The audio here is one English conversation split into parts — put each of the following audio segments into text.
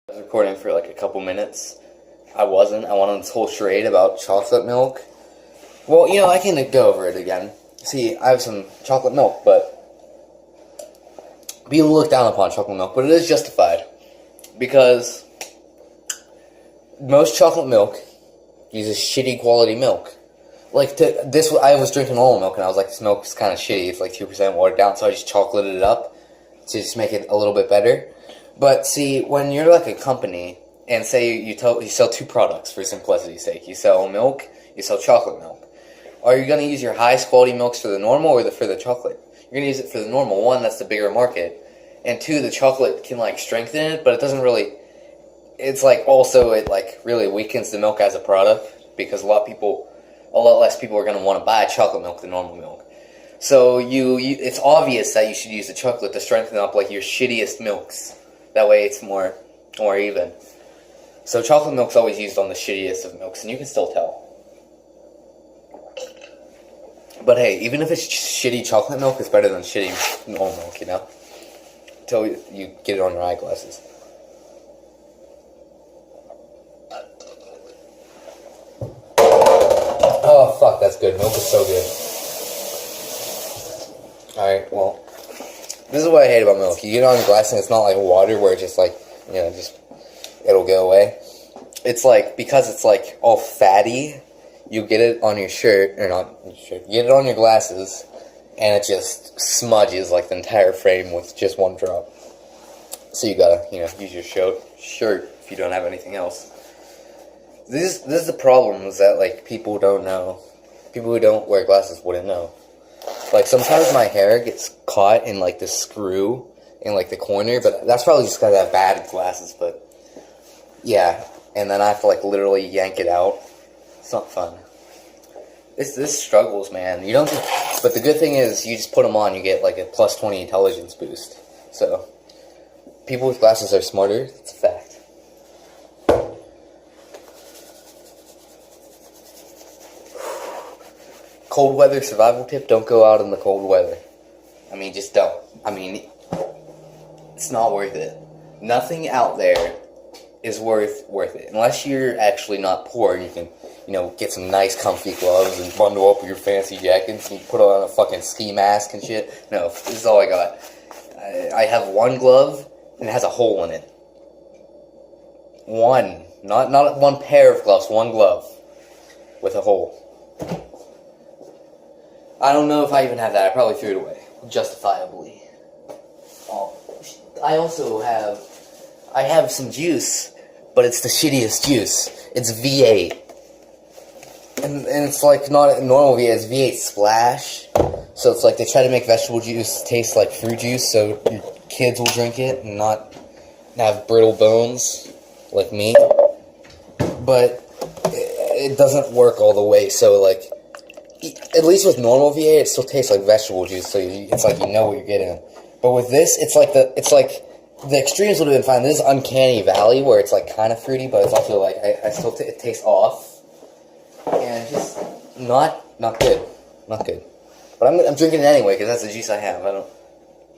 I was recording for like a couple minutes. I wasn't. I went on this whole charade about chocolate milk. Well, I can go over it again. See, I have some chocolate milk, but people look down upon chocolate milk, but it is justified. Because most chocolate milk uses shitty quality milk. I was drinking normal milk, and I was like, this milk is kind of shitty. It's like 2% watered down, so I just chocolated it up to just make it a little bit better. But see, when you're like a company, and say you sell two products for simplicity's sake, you sell milk, you sell chocolate milk. Are you going to use your highest quality milks for the normal or for the chocolate? You're going to use it for the normal. One, that's the bigger market. And two, the chocolate can like strengthen it, but it doesn't really, it's like also it like really weakens the milk as a product because a lot less people are going to want to buy chocolate milk than normal milk. So it's obvious that you should use the chocolate to strengthen up like your shittiest milks. That way it's more even. So chocolate milk's always used on the shittiest of milks, and you can still tell. But hey, even if it's shitty chocolate milk, it's better than shitty normal milk, Until you get it on your eyeglasses. Oh, fuck, that's good. Milk is so good. Alright, well, this is what I hate about milk. You get it on your glass and it's not like water where it just like, it'll go away. It's like, because it's like all fatty, you get it on your shirt, or not your shirt, you get it on your glasses, and it just smudges like the entire frame with just one drop. So you gotta, use your shirt if you don't have anything else. This is the problem, is that like people don't know. People who don't wear glasses wouldn't know. Like sometimes my hair gets caught in like the screw in like the corner, but that's probably just because I have bad glasses, but yeah. And then I have to like literally yank it out. It's not fun. This struggles, man. You don't, but the good thing is you just put them on, you get like a plus 20 intelligence boost. So people with glasses are smarter. It's a fact. Cold weather survival tip: don't go out in the cold weather. Just don't. It's not worth it. Nothing out there is worth it. Unless you're actually not poor and you can, get some nice comfy gloves and bundle up your fancy jackets and you put on a fucking ski mask and shit. No, this is all I got. I have one glove and it has a hole in it. One. Not one pair of gloves, one glove with a hole. I don't know if I even have that. I probably threw it away. Justifiably. Oh, I have some juice, but it's the shittiest juice. It's V8. And it's like not normal V8, it's V8 Splash. So it's like they try to make vegetable juice taste like fruit juice so your kids will drink it and not have brittle bones like me. But it doesn't work all the way, so like, at least with normal V8, it still tastes like vegetable juice, so it's like you know what you're getting. But with this, it's like the extremes would have been fine. This is Uncanny Valley, where it's like kind of fruity, but it's also like it tastes off, and it's just not good, not good. But I'm drinking it anyway because that's the juice I have. I don't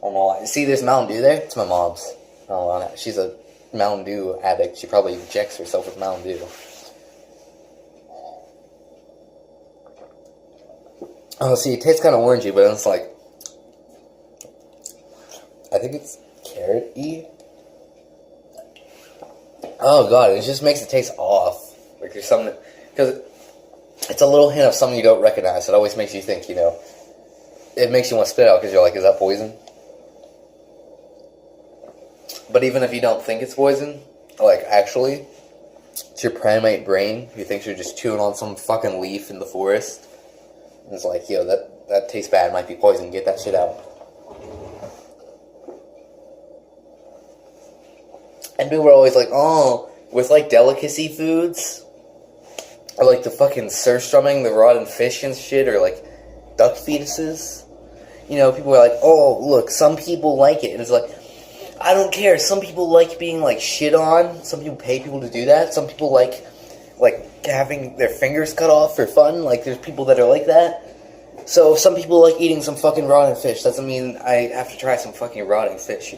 know why. See, there's Mountain Dew there. It's my mom's. Oh, she's a Mountain Dew addict. She probably injects herself with Mountain Dew. Oh, see, it tastes kind of orangey, but it's like, I think it's carrot-y. Oh god, it just makes it taste off. Like there's something, because it's a little hint of something you don't recognize. It always makes you think, it makes you want to spit out because you're like, is that poison? But even if you don't think it's poison, like actually, it's your primate brain who thinks you're just chewing on some fucking leaf in the forest. It's like, that tastes bad, might be poison, get that shit out. And people are always like, oh, with like delicacy foods, or like the fucking surstrumming, the rotten fish and shit, or like duck fetuses, people are like, oh, look, some people like it, and it's like, I don't care, some people like being like shit on, some people pay people to do that, some people like having their fingers cut off for fun, like there's people that are like that. So if some people like eating some fucking rotten fish, doesn't mean I have to try some fucking rotting fish,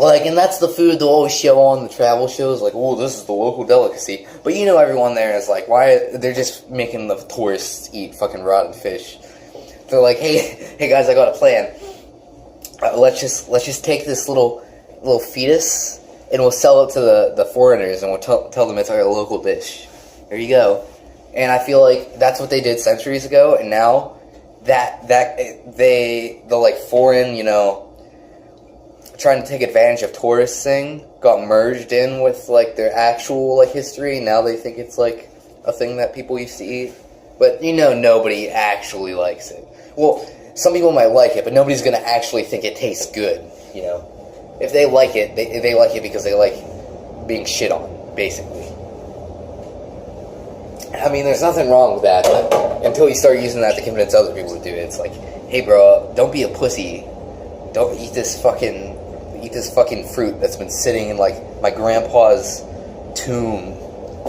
Like, and that's the food they'll always show on the travel shows, like, oh, this is the local delicacy. But you know everyone there is like, why? They're just making the tourists eat fucking rotten fish. They're like, hey guys, I got a plan. Let's just take this little fetus, and we'll sell it to the foreigners, and we'll tell them it's our local dish. There you go. And I feel like that's what they did centuries ago, and now the like foreign, you know, trying to take advantage of tourists thing got merged in with like their actual like history. Now they think it's like a thing that people used to eat, but you know nobody actually likes it. Well, some people might like it, but nobody's gonna actually think it tastes good. You know, if they like it, they like it because they like being shit on, basically. I mean, there's nothing wrong with that, but until you start using that to convince other people to do it, it's like, hey, bro, don't be a pussy. Don't eat this fucking fruit that's been sitting in like my grandpa's tomb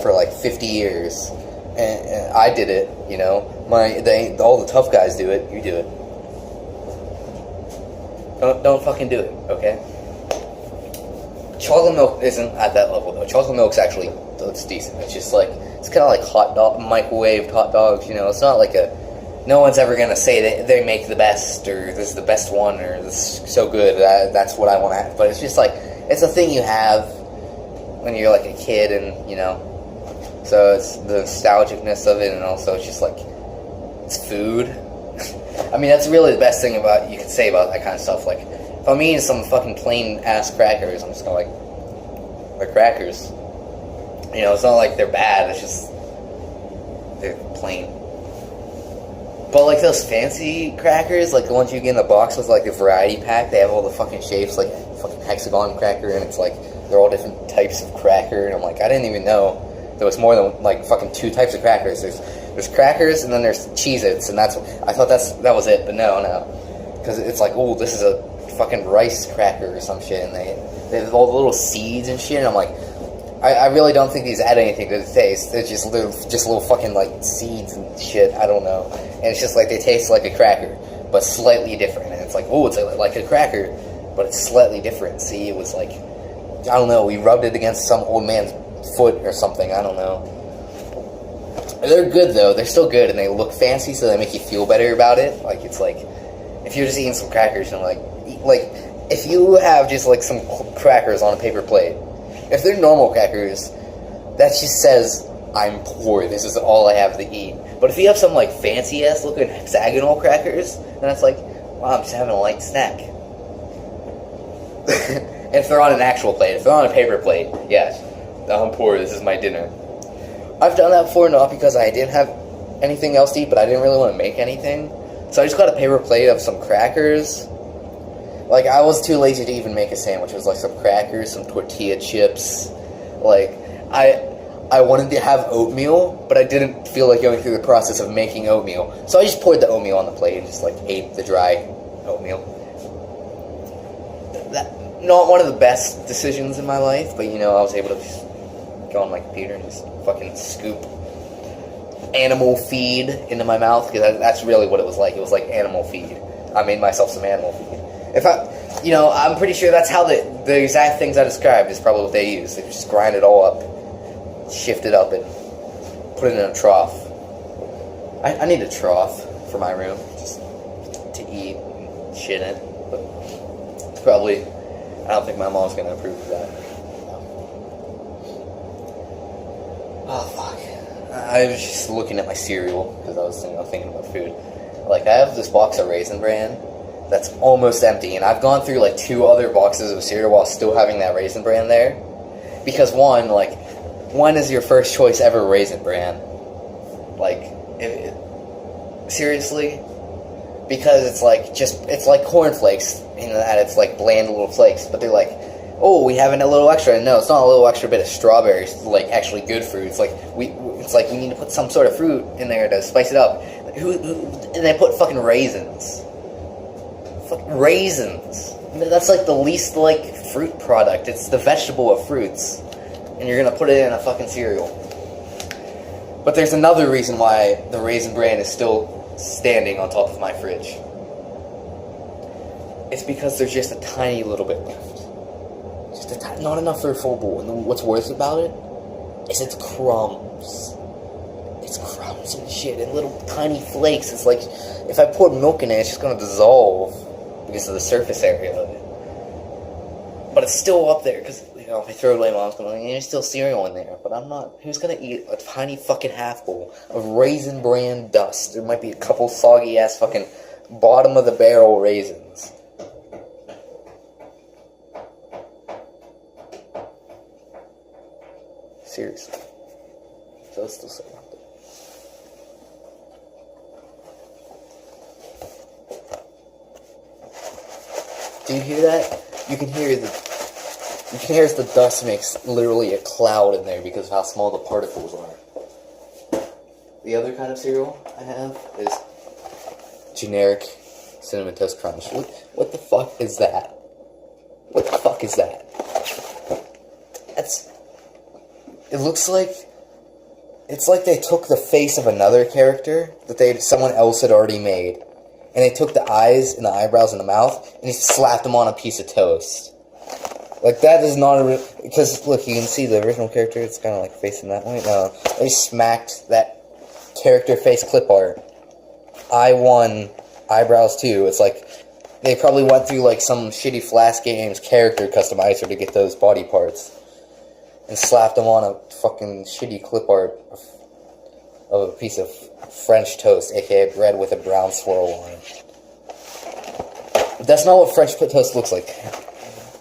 for like 50 years, and I did it. You know, all the tough guys do it. You do it. Don't fucking do it. Okay. Chocolate milk isn't at that level though. Chocolate milk's actually, it's decent. It's just like, it's kind of like microwaved hot dogs. You know, it's not like no one's ever gonna say that they make the best, or this is the best one, or this is so good, that's what I want to have. But it's just like, it's a thing you have when you're like a kid, and you know, so it's the nostalgicness of it, and also it's just like, it's food. I mean, that's really the best thing you could say about that kind of stuff. Like, if I'm eating some fucking plain ass crackers, I'm just gonna like, they're crackers. You know, it's not like they're bad, it's just, they're plain. But like those fancy crackers, like the ones you get in the box with like the variety pack, they have all the fucking shapes, like fucking hexagon cracker, and it's like, they're all different types of cracker, and I'm like, I didn't even know there was more than like fucking 2 types of crackers. There's crackers, and then there's Cheez-Its, and I thought that was it, but no. Because it's like, oh, this is a fucking rice cracker or some shit, and they have all the little seeds and shit, and I'm like, I really don't think these add anything to the taste. They're just little fucking like seeds and shit. I don't know. And it's just like they taste like a cracker, but slightly different. And it's like, oh, it's like a cracker, but it's slightly different. See, it was like, I don't know. We rubbed it against some old man's foot or something. I don't know. They're good though. They're still good, and they look fancy, so they make you feel better about it. Like, it's like, if you're just eating some crackers and like if you have just like some crackers on a paper plate. If they're normal crackers, that just says, I'm poor, this is all I have to eat. But if you have some, like, fancy-ass looking hexagonal crackers, then it's like, wow, I'm just having a light snack. If they're on an actual plate, if they're on a paper plate, yes, I'm poor, this is my dinner. I've done that before, not because I didn't have anything else to eat, but I didn't really want to make anything. So I just got a paper plate of some crackers. Like, I was too lazy to even make a sandwich. It was like some crackers, some tortilla chips. Like, I wanted to have oatmeal, but I didn't feel like going through the process of making oatmeal. So I just poured the oatmeal on the plate and just, like, ate the dry oatmeal. Not one of the best decisions in my life, but, you know, I was able to just go on my computer and just fucking scoop animal feed into my mouth, because that's really what it was like. It was like animal feed. I made myself some animal feed. I'm pretty sure that's how the exact things I described is probably what they use. They just grind it all up, shift it up, and put it in a trough. I need a trough for my room, just to eat and shit in. But it's probably, I don't think my mom's gonna approve of that. Oh fuck! I was just looking at my cereal because I was thinking about food. Like, I have this box of Raisin Bran that's almost empty, and I've gone through like 2 other boxes of cereal while still having that Raisin Bran there, because when is your first choice ever Raisin Bran? Like, seriously? Because it's like cornflakes, in that it's like bland little flakes, but they're like, oh, we have a little extra. No, it's not a little extra bit of strawberries, like actually good fruit. It's like we need to put some sort of fruit in there to spice it up. And they put fucking raisins. Raisins. That's like the least like fruit product. It's the vegetable of fruits, and you're gonna put it in a fucking cereal. But there's another reason why the Raisin Bran is still standing on top of my fridge. It's because there's just a tiny little bit left. not enough for a full bowl. And what's worse about it is it's crumbs. It's crumbs and shit and little tiny flakes. It's like if I pour milk in it, it's just gonna dissolve because of the surface area of it. But it's still up there because, you know, if I throw it away, mom's gonna, there's still cereal in there. But I'm not. Who's gonna eat a tiny fucking half bowl of Raisin Bran dust? There might be a couple soggy ass fucking bottom of the barrel raisins. Seriously. So it's still sitting out there. Do you hear that? You can hear the dust makes literally a cloud in there because of how small the particles are. The other kind of cereal I have is generic Cinnamon Toast Crunch. What the fuck is that? What the fuck is that? It looks like, it's like they took the face of another character that someone else had already made, and they took the eyes and the eyebrows and the mouth, and they slapped them on a piece of toast. Like, that is not a real, because, look, you can see the original character, it's kind of like facing that way. No, they smacked that character face clip art. Eye 1, eyebrows 2. It's like, they probably went through, like, some shitty Flash Games character customizer to get those body parts. And slapped them on a fucking shitty clip art of a piece of French toast, aka bread with a brown swirl on it. But that's not what French toast looks like.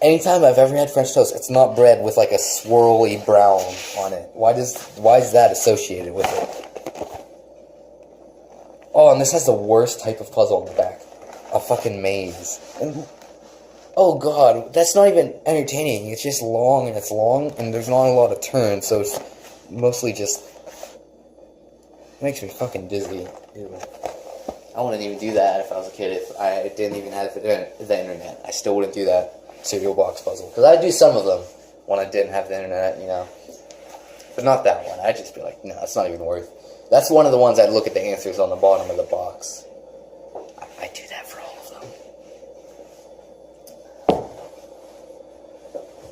Anytime I've ever had French toast, it's not bread with like a swirly brown on it. Why is that associated with it? Oh, and this has the worst type of puzzle on the back. A fucking maze. And oh god, that's not even entertaining. It's just long, and there's not a lot of turns, so it's mostly just... It makes me fucking dizzy. Ew. I wouldn't even do that if I was a kid. If I didn't even have the internet, I still wouldn't do that cereal box puzzle. Because I'd do some of them when I didn't have the internet, you know. But not that one. I'd just be like, no, it's not even worth. That's one of the ones I'd look at the answers on the bottom of the box.